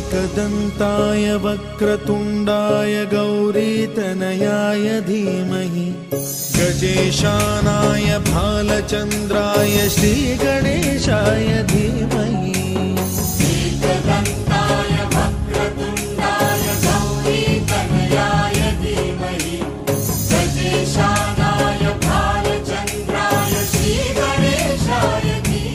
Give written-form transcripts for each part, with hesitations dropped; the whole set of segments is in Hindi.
एकदन्ताय वक्रतुण्डाय गौरीतनयाय धीमहि गजेशानाय भालचन्द्राय श्रीगणेशाय धीमहि। एकदन्ताय वक्रतुण्डाय गौरीतनयाय धीमहि गजेशानाय भालचन्द्राय श्रीगणेशाय धीमहि।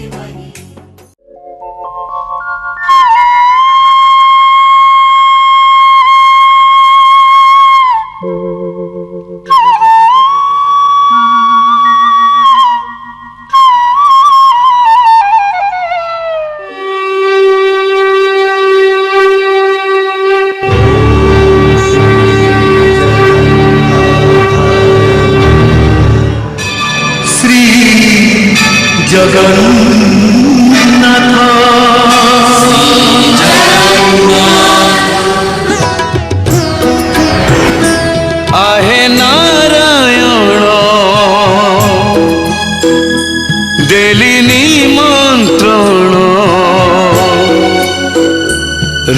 जगन्नाथ आहे नारायण देली निमंत्रण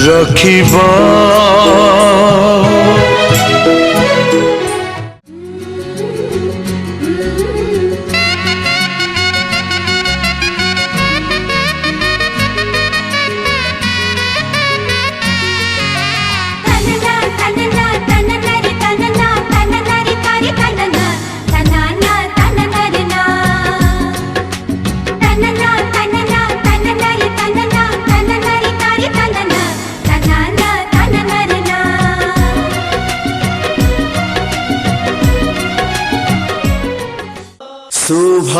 रखिबा शुभ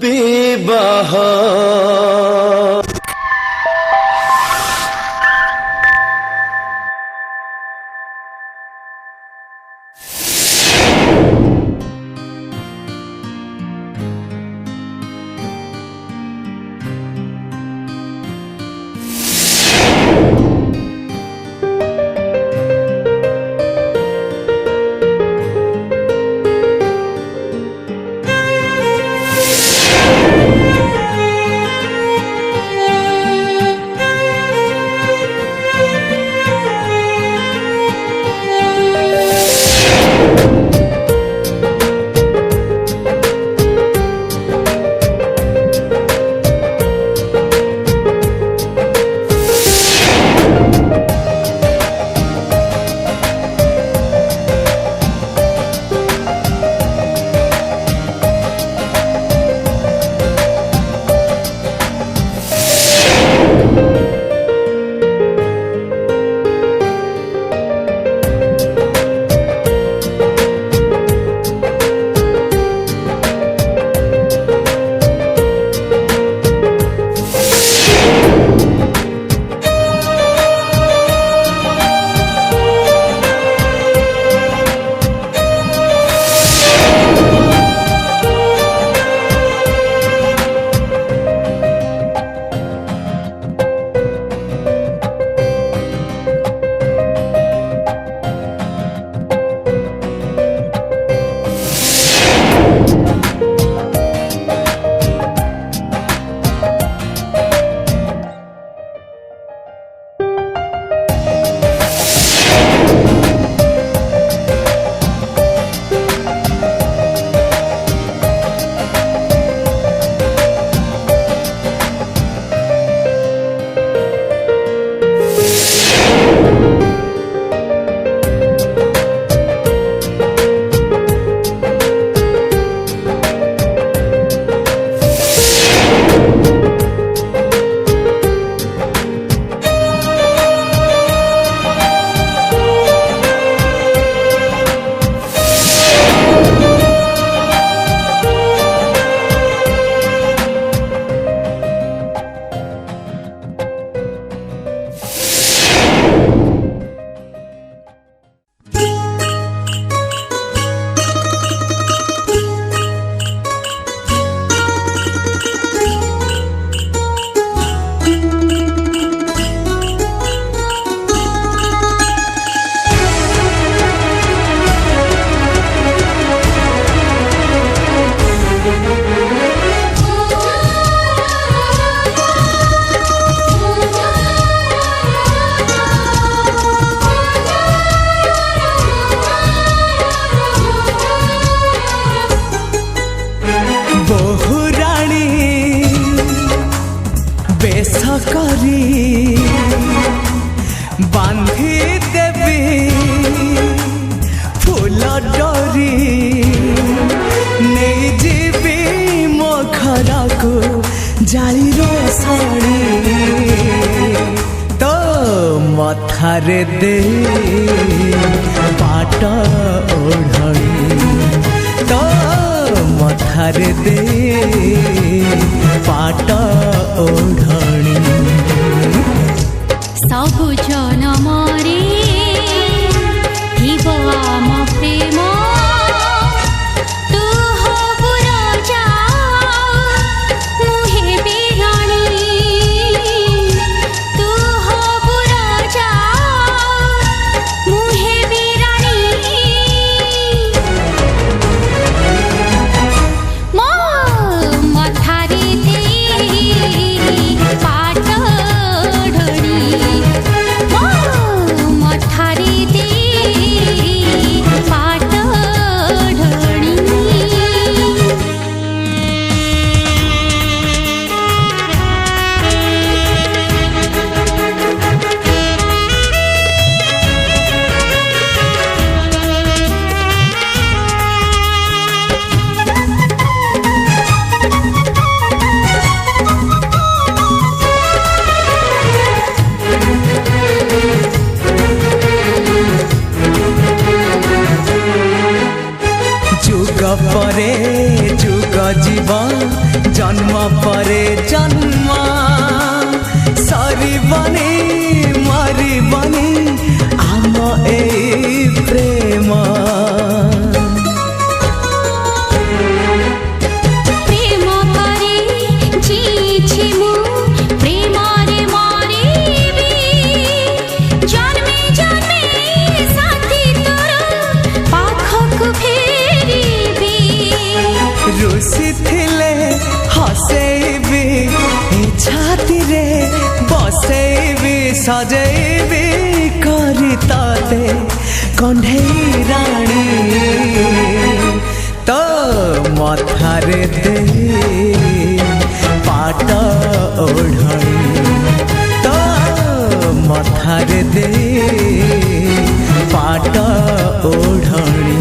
विवाह मथारे दे पाट ओढ़णी तो मथारे दे पाट ओढ़णी सबु जनमरे थिब आम प्रेम तू हबु राजा मुहे बिराणी तू हबु राजा मुहे बिराणी मो मथारे दे पाट ओढ़णी मो मथारे दे पाट ओढ़णी जुग परे जुग जीवन जन्म परे जन्म सरीबनी मरीबनी आम ए प्रेम प्रेम करे जीछि मु प्रेम रे मरिबी जन्मे जन्मे साथी तोर पाखकु फेरिबी रुसी थिले हसेबी ए छाती रे बसेबी सजेबी करी ताते कन्ढेई राणी तो मथारे दे पाट ओढ़णी तो मथारे दे पाट ओढ़णी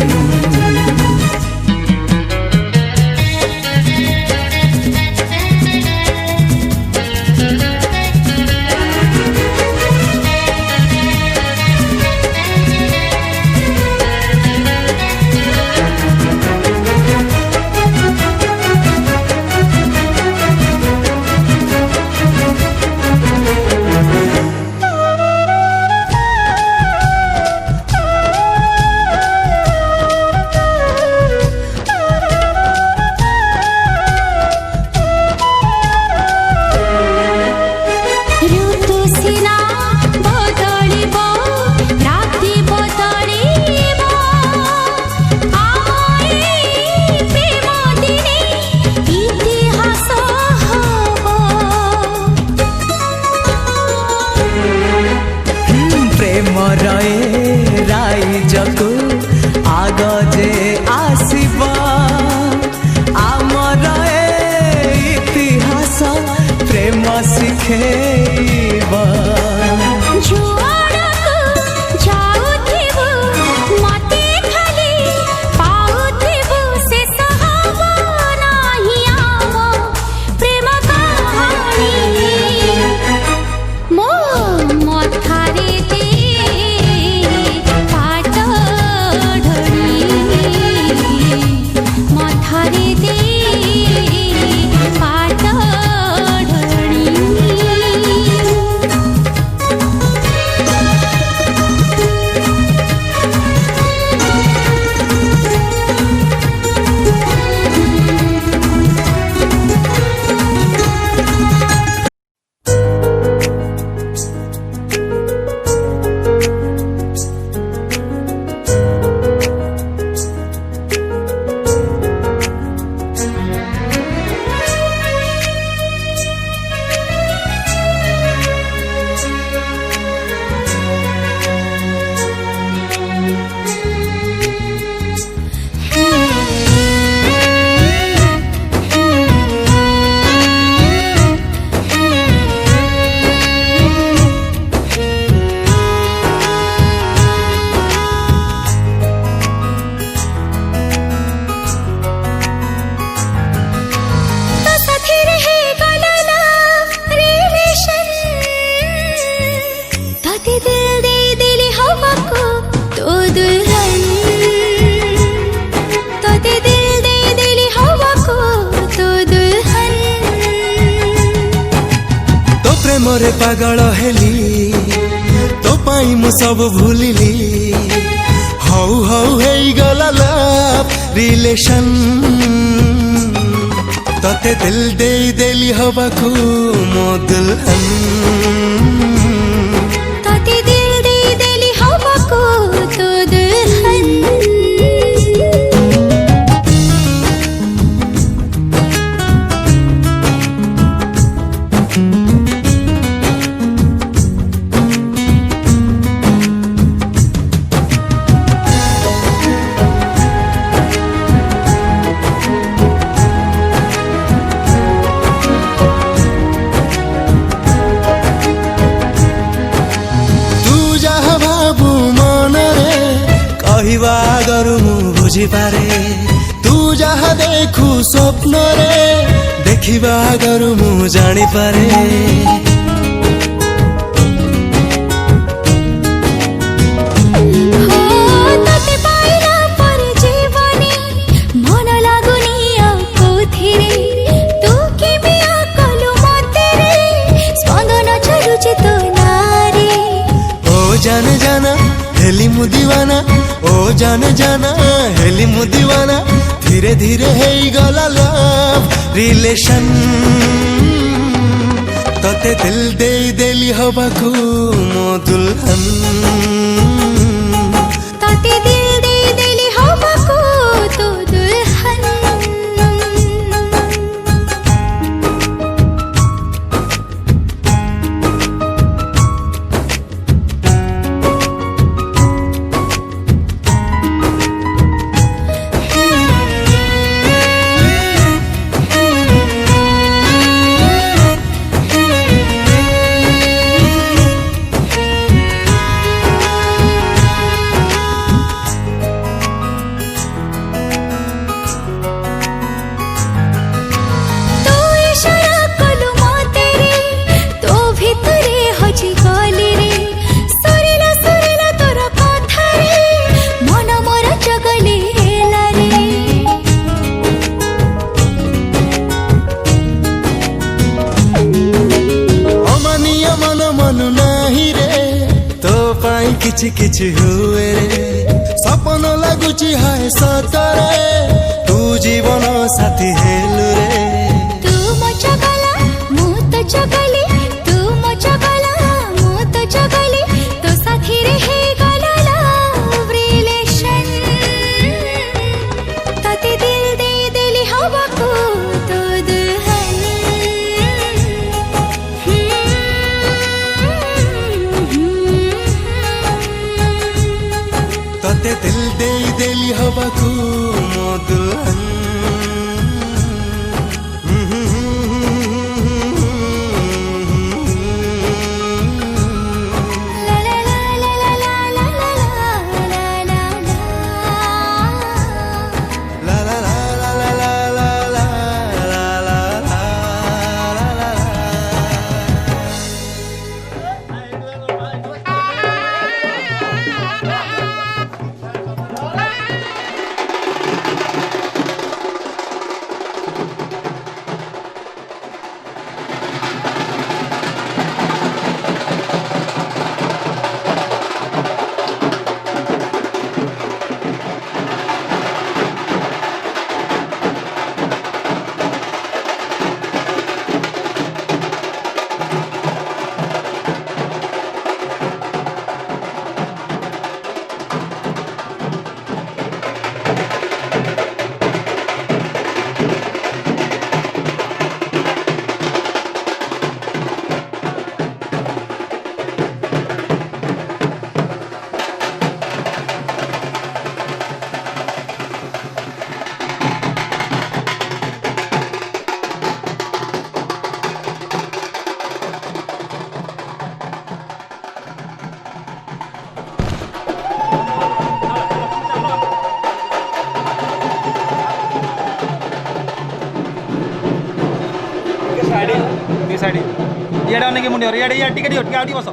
ऋतु सिना बदलिब राति बदलिब आमर ए प्रेम दिने इतिहास हब प्रेम रए राइजको आग जे आसिब आमर ए इतिहास प्रेम शिखेब जुआड़को जाउथिबु मते खाली पाउथिबु शेष हब नाही आम प्रेम कहानी मो मथारे दे पाट ओढ़णी मथारे दे पाट ओढ़णी प्रेमरे पागल हेली तो पाई मु सब भूलिली हौ हौ हेई गला लव रिलेशन तते दिल दे देली हवाकू मो दुल्हन तते दिल दे देली हवाकू तो दुल्हन कहवा गरु मु बुझिपारे तू जहा देखु स्वप्न रे देखिबा गरु मु जानिपारे तते पाइला पर जीवनी मन लागुनी आ कोथिरे तू केमिया कलु मते रे स्पंदन छलुछि तो नारी ओ जाने जाना हेली मु दीवाना ओ जाने जाना हेली मु दीवाना धीरे धीरे हेई गला लव रिलेशन तते दिल दे देली हवाकू मो दुल्हन तते दिल दे देली हवाकू तो दुल्हन किछि किछि हुए रे सपन लागुची हाय सतरे तू जीवन साथी हेलु रे तू मो चगला मु तो चगली तू मो चगला मु तो चगली तो साथी रे हे गला लव रिलेशन तते दिल दे देली हवाकू तो दुल्हन तते दिल दे देली हवाकू मो दुल्हन ये मुंडे ये टिकट आउटी बस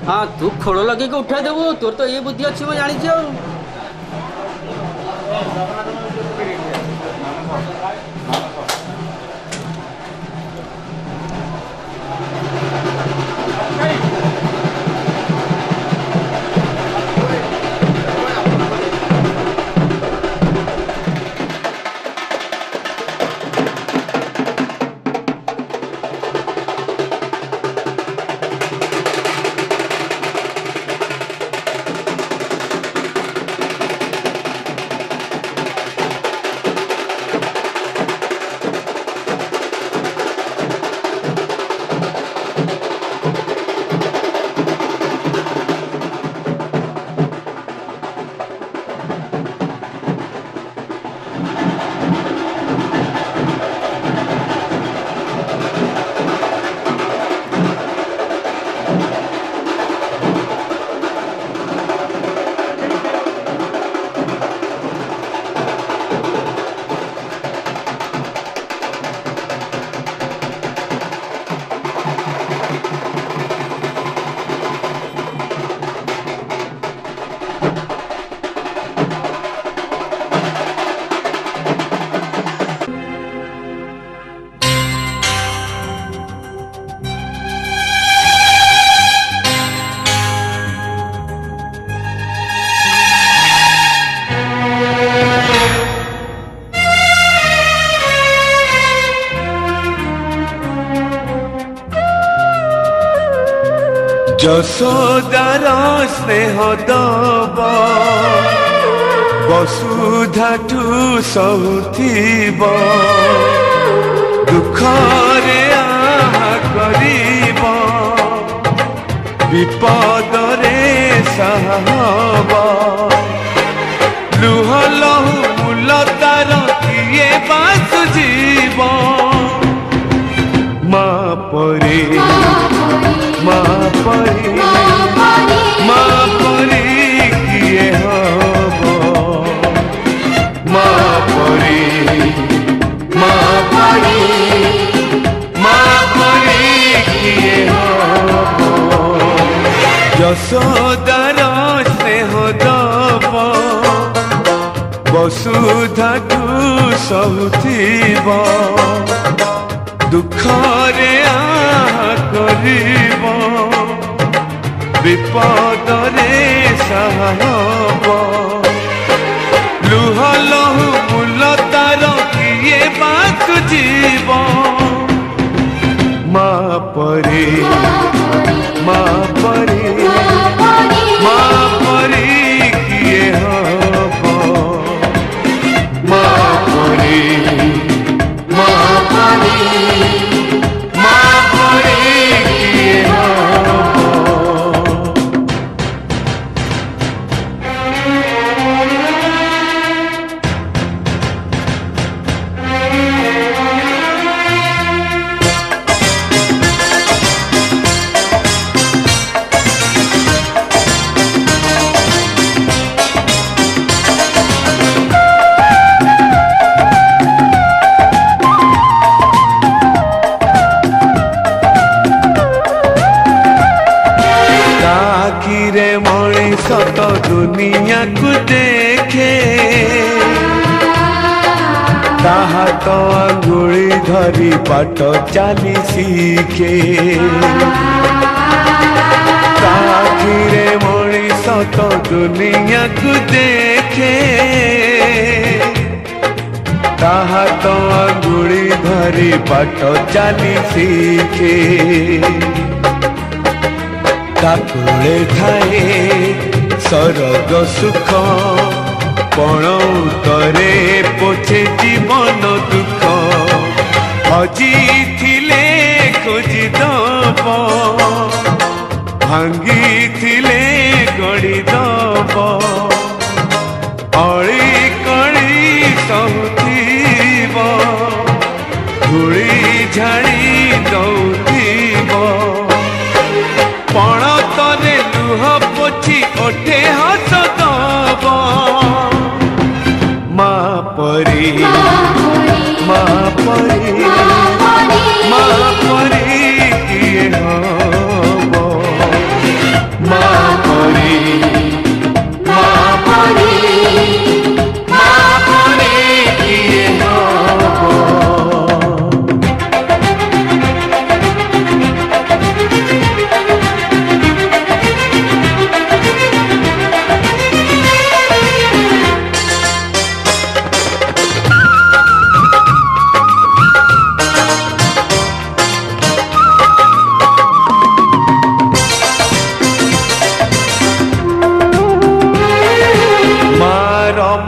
हाँ तू खोल लगे उठा देबू तोर तो ये बुद्धि अच्छी मैं जानी आ যশোদার স্নেহ দব বসুধাঠু সহুথিব দুঃখরে আহা করিব বিপদরে সাহব লুহ লহু মূল তার কিয়ে বাসুজিব মা পরে মা পরে মা পরে কিয়ে হব মা পরে মা পরে মা পরে কিয়ে হব যশোদার স্নেহ দব বসুধাঠু সহুথিব দুঃখরে আহা করিব বিপদরে সাহব লুহ লহু মূল তার কিয়ে বাসুজিব মা পরে মা পরে মা পরে কিয়ে হব মা পরে মা পরে মা পরে কিয়ে হব आखिरे मଣିଷ ତ ଦୁନିଆକୁ ଦେଖେ ତା ହାତ ଆଙ୍ଗୁଳି ଧରି ବାଟ ଚାଲି ଶିଖେ ଆଖିରେ ମଣିଷ ତ ଦୁନିଆକୁ ଦେଖେ ତା ହାତ ଆଙ୍ଗୁଳି ଧରି ବାଟ ଚାଲି ଶିଖେ ତା କୋଳେ ଥାଏ ସରଗ ସୁଖ पणौतरे पोछे जीवन दुख हजी थिले खोजी दब भांगी थिले गड़ी दब अड़ी कड़ी सहूथिब धूली झाड़ी दौथिब पणतरे लुह पोछि ओठे हस दब माँ परी माँ परी माँ परी किए हब माँ परी माँ परी माँ परी किए हब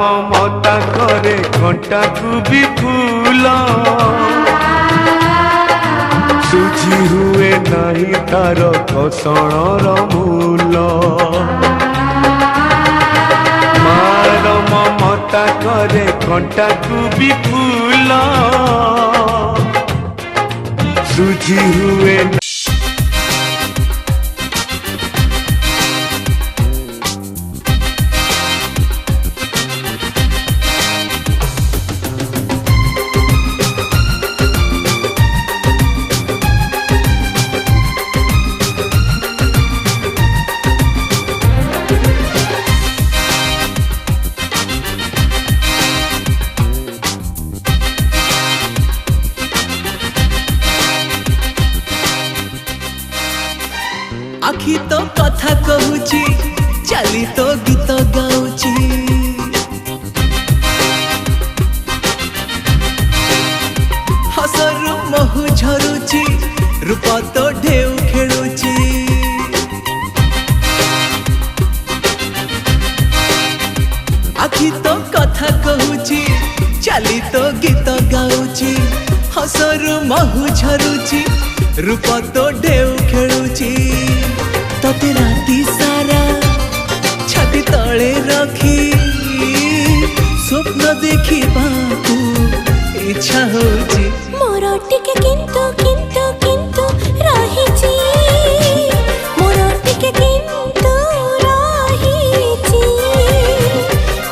ममता करे घंटा को भी फूल सुझी हुए नहीं तार घसणर मूल मार ममता करे घंटा को भी फूल सुझी हुए आखि तो कथा कहूची चाली तो गीत गाउची हसरू महु झरुची रूप तो ढेउ खेलुची आखि तो कथा कहूची चाली तो गीत गाउची हसरू महु झरुची रूप तो ढेउ खेलुची तते राती सारा छाती तले रखी स्वप्न देखिबाकू इच्छा होची मोर टिके किंतु किंतु किंतु रहिची मोर टिके किंतु रहिची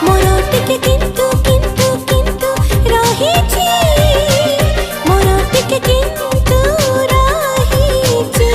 मोर टिके किंतु किंतु किंतु रहिची मोर टिके किंतु रहिची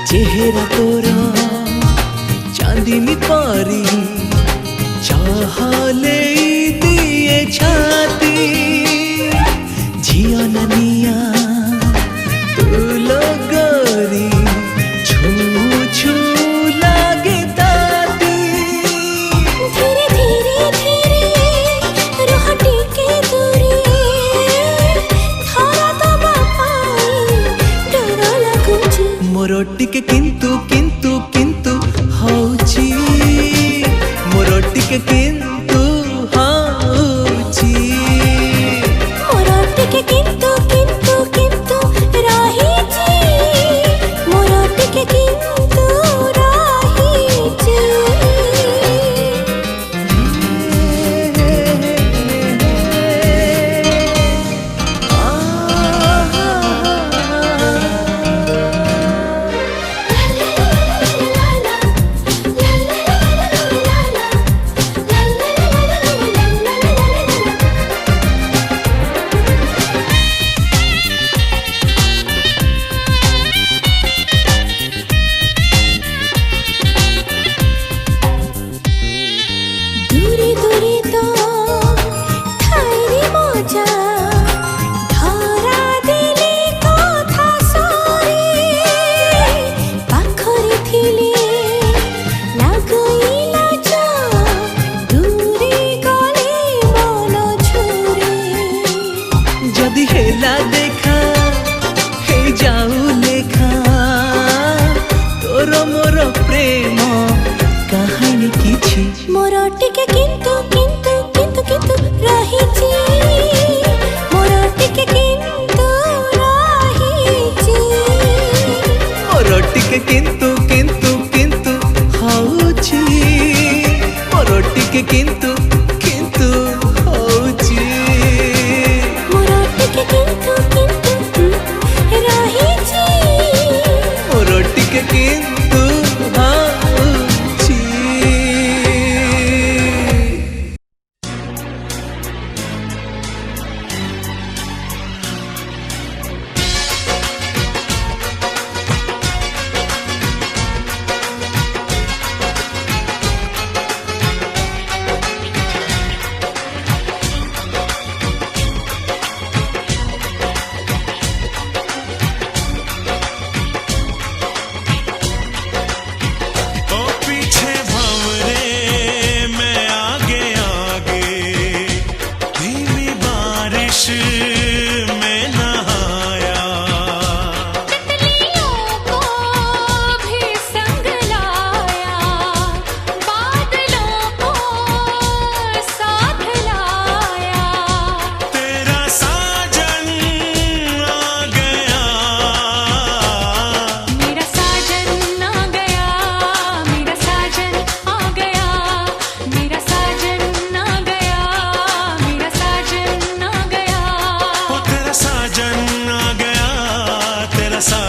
चेहरा तोरा चांदनी पारी चाहले दिए छाती झिया ननिया तू लगरी छू छू लागे ताती धीरे धीरे धीरे रोहटी के दूरी थारा दबा पाई डर लगुची मोर टिके किंतु किंतु किंतु हौची मोर टिके किंतु हौची मोर टिके किंतु किंतु किंतु रहिची मोर टिके किंतु रहिची la la la la la la la la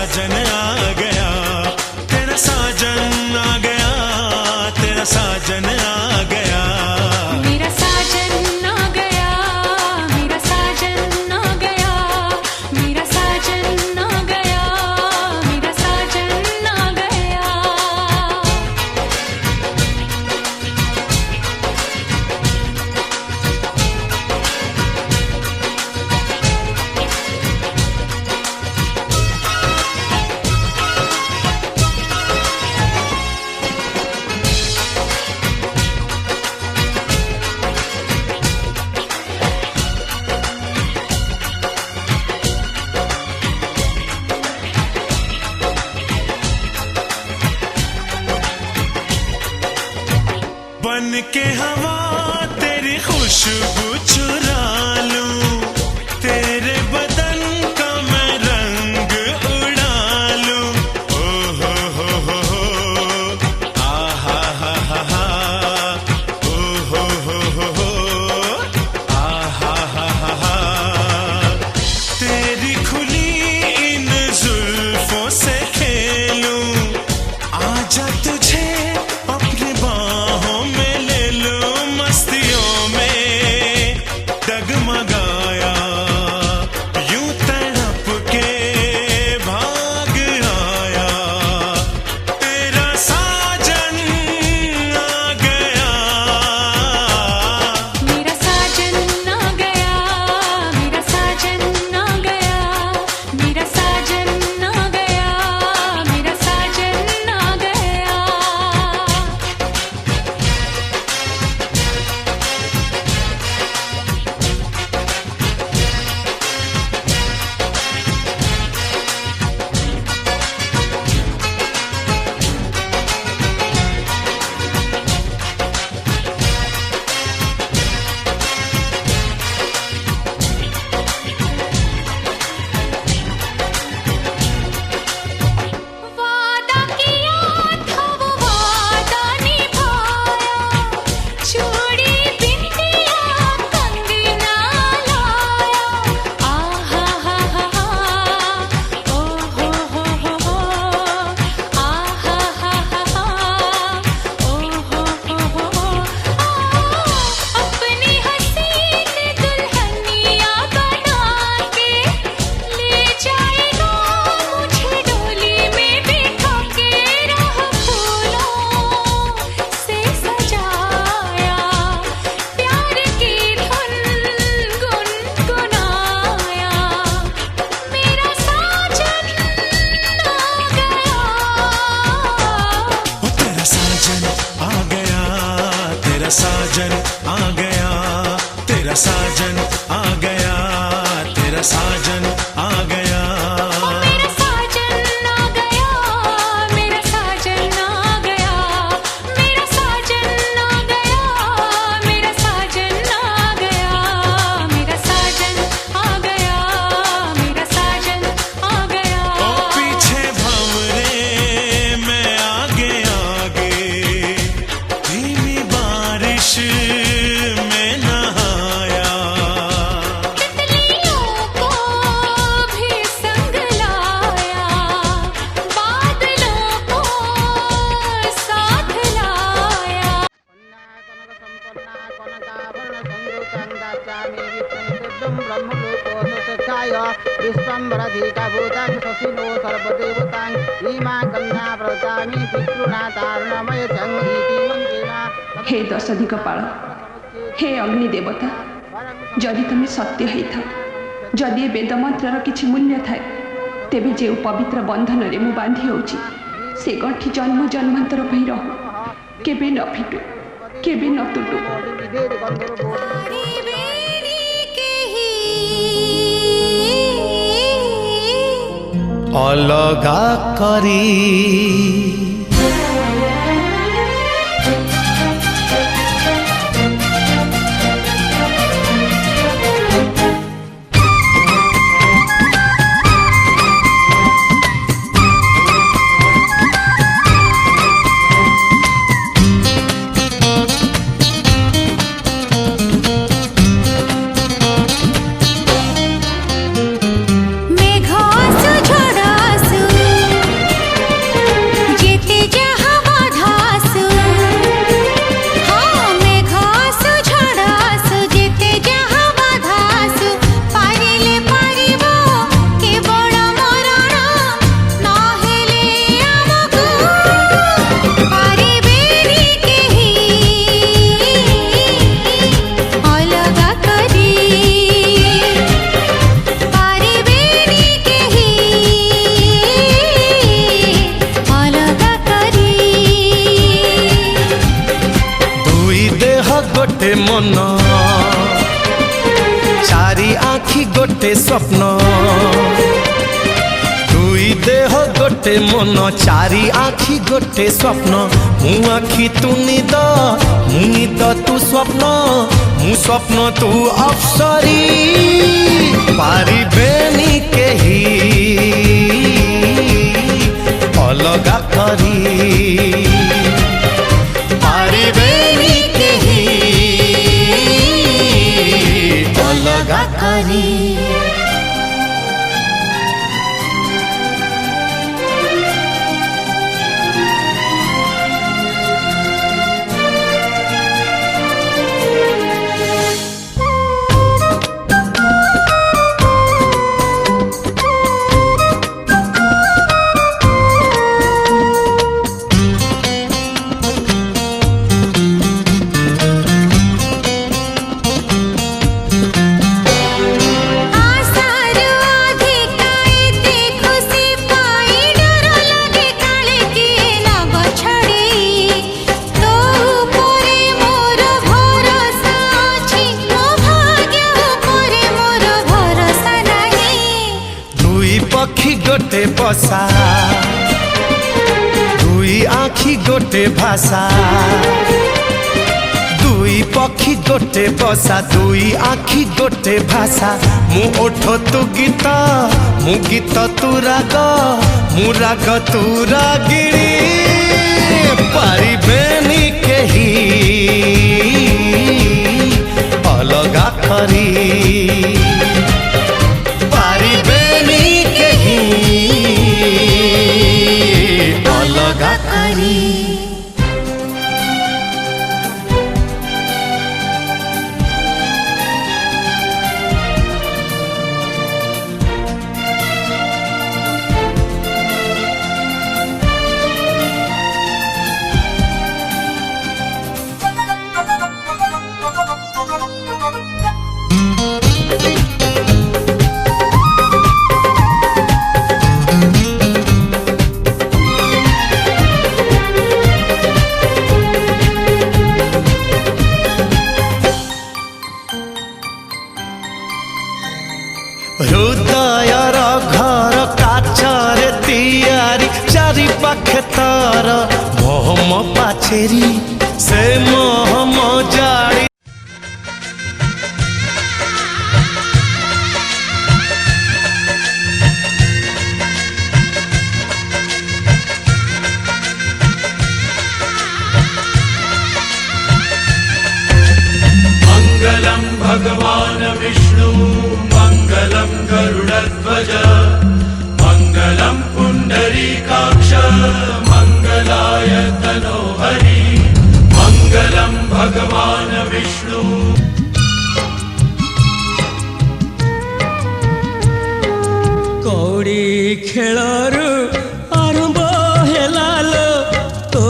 साजन आ गया, तेरा साजन आ गया, तेरा साजन आ गया। मेरा साजन आ गया, मेरा साजन आ गया, मेरा साजन आ गया, मेरा साजन आ गया। बन के हवा तेरी खुशबू चुरा लूं, तेरे बदन का मैं रंग उड़ा लूं। ओ हो आ हा हा हा हा, ओ हो आ हा हा हा हा। तेरी खुली इन जुल्फों से खेलूं, आजा तुझे अपनी बाहों में ले लो, मस्तियों में डगमगाया, यूं तड़प के भाग आया, तेरा साजन आ गया। मेरा साजन आ गया, मेरा साजन आ गया, मेरा साजन आ गया, मेरा साजन आ गया। वादा किया था वो वादा निभाया, चूड़ी बिंदिया कंगना लाया। आ हा हा हा हा, ओ हो आ हा हा हा हा, ओ हो अपनी हसीन दुल्हनिया बना के ले जाएगा मुझे डोली में बिठा के, राह फूलों से सजाया, प्यार की धुन गुनगुनाया। मेरा साजन आ गया। ओ तेरा साजन आ गया, तेरा साजन आ गया, तेरा साजन आ गया, तेरा साजन आ गया। मेरा साजन आ गया, मेरा साजन आ गया, मेरा साजन आ गया, मेरा साजन आ गया, मेरा साजन आ गया, मेरा साजन आ गया। ओ पीछे भंवरे मैं आगे आगे, धीमी बारिश में नहाया। तितलियों को भी संग लाया, बादलों को साथ लाया। हे दशदिगपाल, हे अग्नि देवता, जदि तुम सत्य होता, जदि वेद मंत्रर किछि मूल्य थाए, तेबे जे पवित्र बंधन रे मु बांधी होउची से गंठी जन्म जन्मांतर पई रहू, केबे न फिटू, केबे न तुटू। अलगा करी मेघ आसु झड़ आसु मन चारि आखि गोटे स्वप्न दुई देह गोटे मन चारि आखि गोटे स्वप्न मु आखि तू निद मु निद तू स्वप्न मु स्वप्न तू अप्सरी पारिबेनी केही अलगा करी पारिबेनी केही अलगा करी गोटे बसा दुई आखि गोटे भाषा दुई पक्षी गोटे बसा दुई आखि गोटे भाषा मु ओठ तू गीत मु गीत तू राग मु राग तू रागिणी पारिबेनी केही अलगा करी अलगा करी हृदयर घर काचरे तियारी चारि पाखे तार मोहम पाछेरी से मोहम जाड़ी मङ्गलं भगवान् विष्णु मङ्गलं गरुडध्वज मङ्गलं पुण्डरीकाक्ष मङ्गलाय तनोहरि मङ्गलं भगवान् विष्णु कौड़ी खेलरू आरंभ हेलालो तो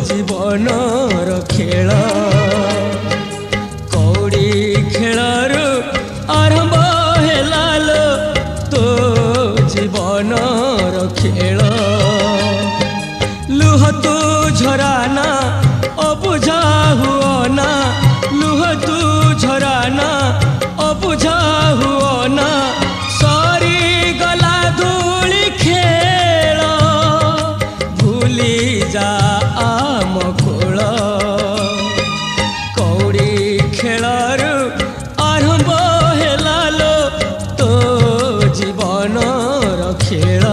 जीवनर खेल कौड़ी खेलरू आरंभ हेलालो तो जीवनर खेल लुह तू झराना अबुझा हुआ ना लुह तू झराना अबुझा हुआ ना सरी गला धूली खेल भूली जा आम कोल कौड़ी खेलरू आरंभ हेलालो तो जीवनर खेल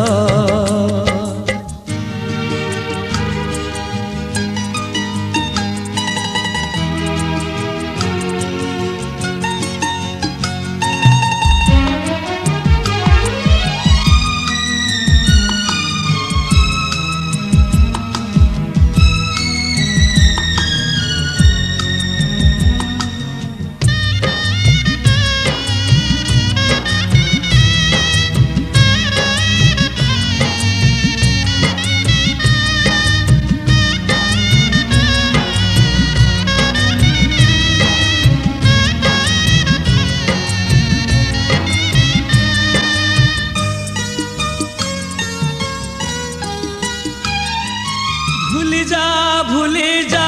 भूली जा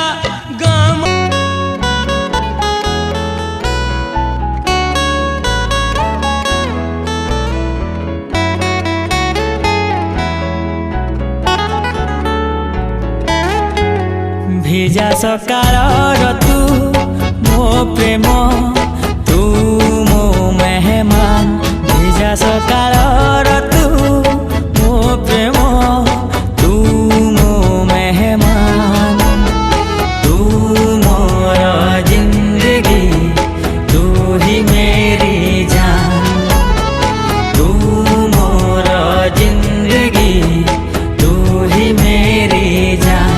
गाम ଭିଜା ସକାଳର ତୁ ମୋ ପ୍ରେମ ତୁ ମୋ ମେହମାନ ଭିଜା ସକାଳର ତୁ ମୋ ପ୍ରେମ ତୁ ମୋ ମେହମାନ ତୁ ମୋର ଜିନ୍ଦଗୀ ତୁ ହି मेरी जान तू मोर जिंदगी तू ही मेरी जान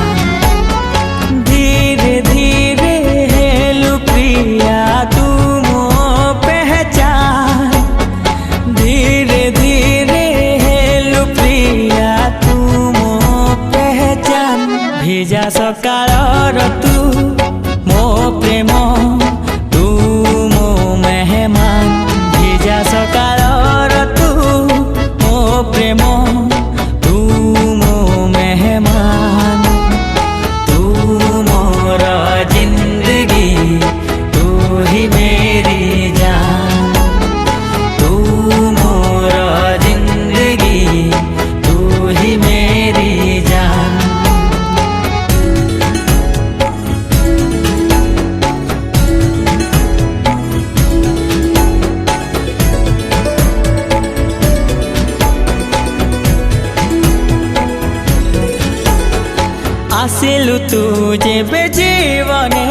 धीरे धीरे हेलु प्रिया तू मो पहचान धीरे धीरे हेलु प्रिया तू मो पहचान भिजा सकाळर तू मो प्रेम तू मो मेहमान भिजा सकाळर तू मो प्रेम तू मो मेहमान तू मोर जिंदगी तू ही मेरी जान तू मोर जिंदगी तू ही मेरी जान आसिलु तू जेबे जीवने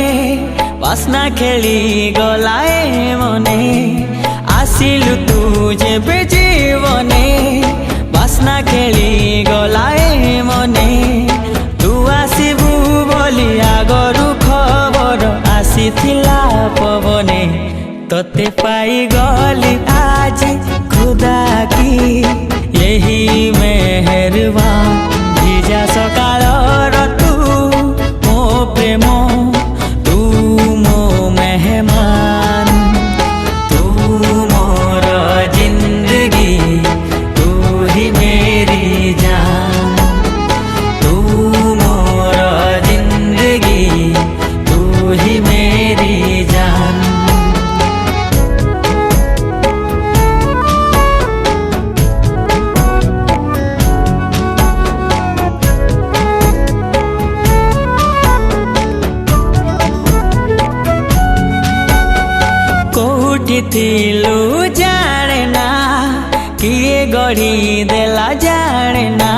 बासना खेली गलाए मने आसिलु तू जेबे जीवने बासना खेली गलाए मने तू आसिबु बोली आगरु खबर आसीथिला पवने तोते पाई गली आज खुदा की यही मेहरबान भिजा सकाळर तू मो प्रेम तू मो मेहमान तू मोर जिंदगी तू ही मेरी जान तू मोर जिंदगी तू ही मेरी जान थिलु जाने ना किए गढ़ी देला जाने ना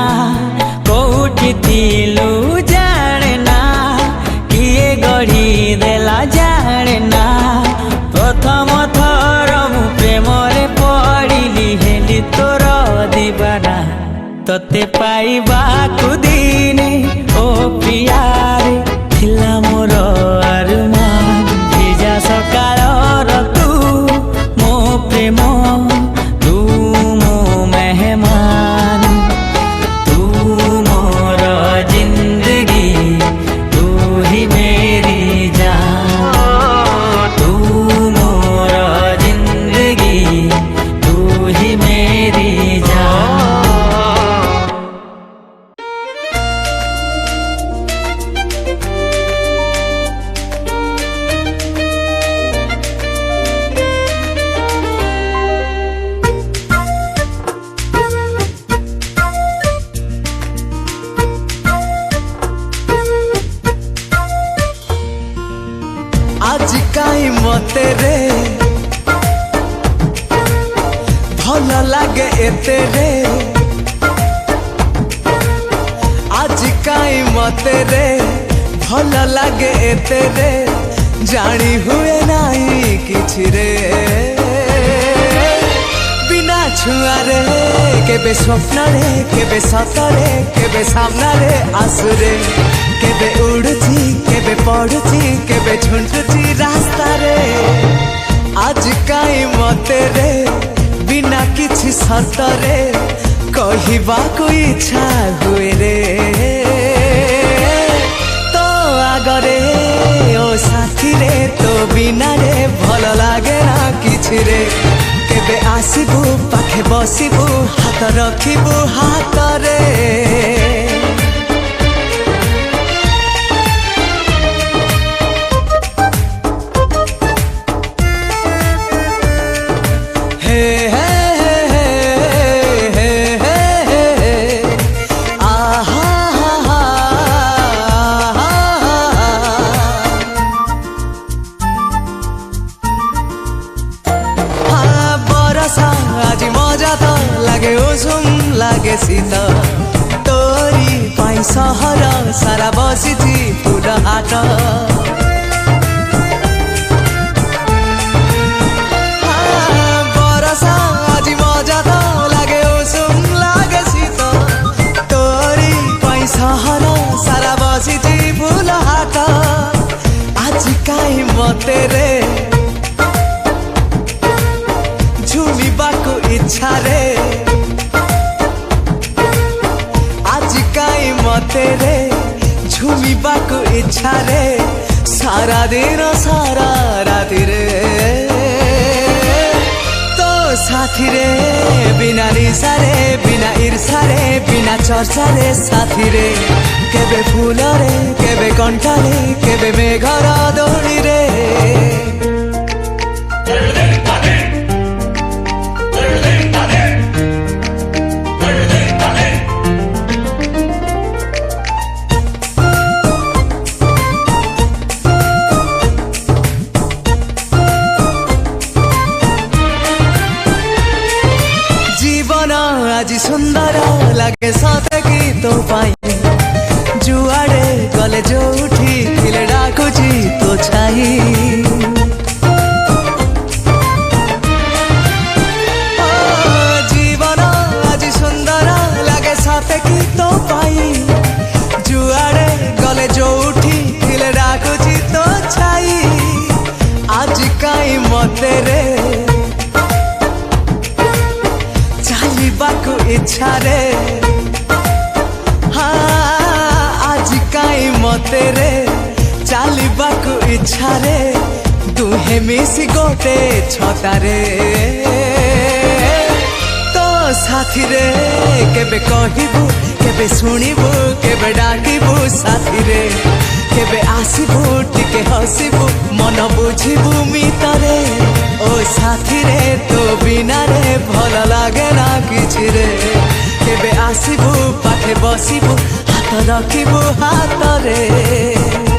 कोठी थिलु जाने ना किए गढ़ी देला जाने ना प्रथम थर मु प्रेम रे पड़िली हेली तोर दीवाना तोते पाइबा कुदिने ओ प्रियारे थिला मोर अरमान भिजा सकाळर तू मो प्रेम तू मो मेहमान तू मोर जिंदगी तू ही मेरी जान तू मोर जिंदगी तू ही मेरी जान आज काई मते रे भल लागे एते रे आज काई मते रे भल लागे एते रे जानी हुए नहीं किछि रे बिना छुआ रे केबे स्वप्न रे केबे सतरे केबे सामना रे आसुरे केबे उड़ुची केबे पड़ुची केबे झुंटुची रास्ता रे आज काई मते रे बिना किछि सतरे कहबाको इच्छा हुए रे तो आगरे ओ साथी रे तो बिना रे भल लागे ना किछि रे केबे आसिबु पाखे बसिबु हाथ रखिबु हाथ रे हाट बरसा आज मजा तो लागे उषुम लागे शीत तोरी पाई सहर सारा बसिची फूल हाट आज काई मते रे झुमिबाको इच्छा रे आज काई मते रे झुमिबाको इच्छा रे सारा दिन सारा राति रे तो साथी रे बिना निशा रे बिना ईर्षा रे बिना चर्चा रे साथी रे केबे फूल रे केबे कंठा रे केबे मेघर दौड़ी रे आज सुंदर लगे सते की तो पाई जुआड़े गले जो उठी खिले डाकुची तो छाई जीवन आज सुंदर लगे सते की तो पाई जुआड़े गले जो उठी खिले डाकुची तो छाई आज काई मते रे चालिबाको इच्छा रे हाँ आज काई मते रे चालिबाको इच्छा रे दुहे मिसी गोटे छता रे तो साथी रे केबे कहिबू केबे सुनिबू केबे डाकिबू साथी रे केबे आसिबू टिके हसिबू मन बुझिबू मितरे ओ साथी रे तो बिना रे भल लागे ना किछि रे केबे आसिबू पाखे बसिबू हाथ रखिबू हाथ रे।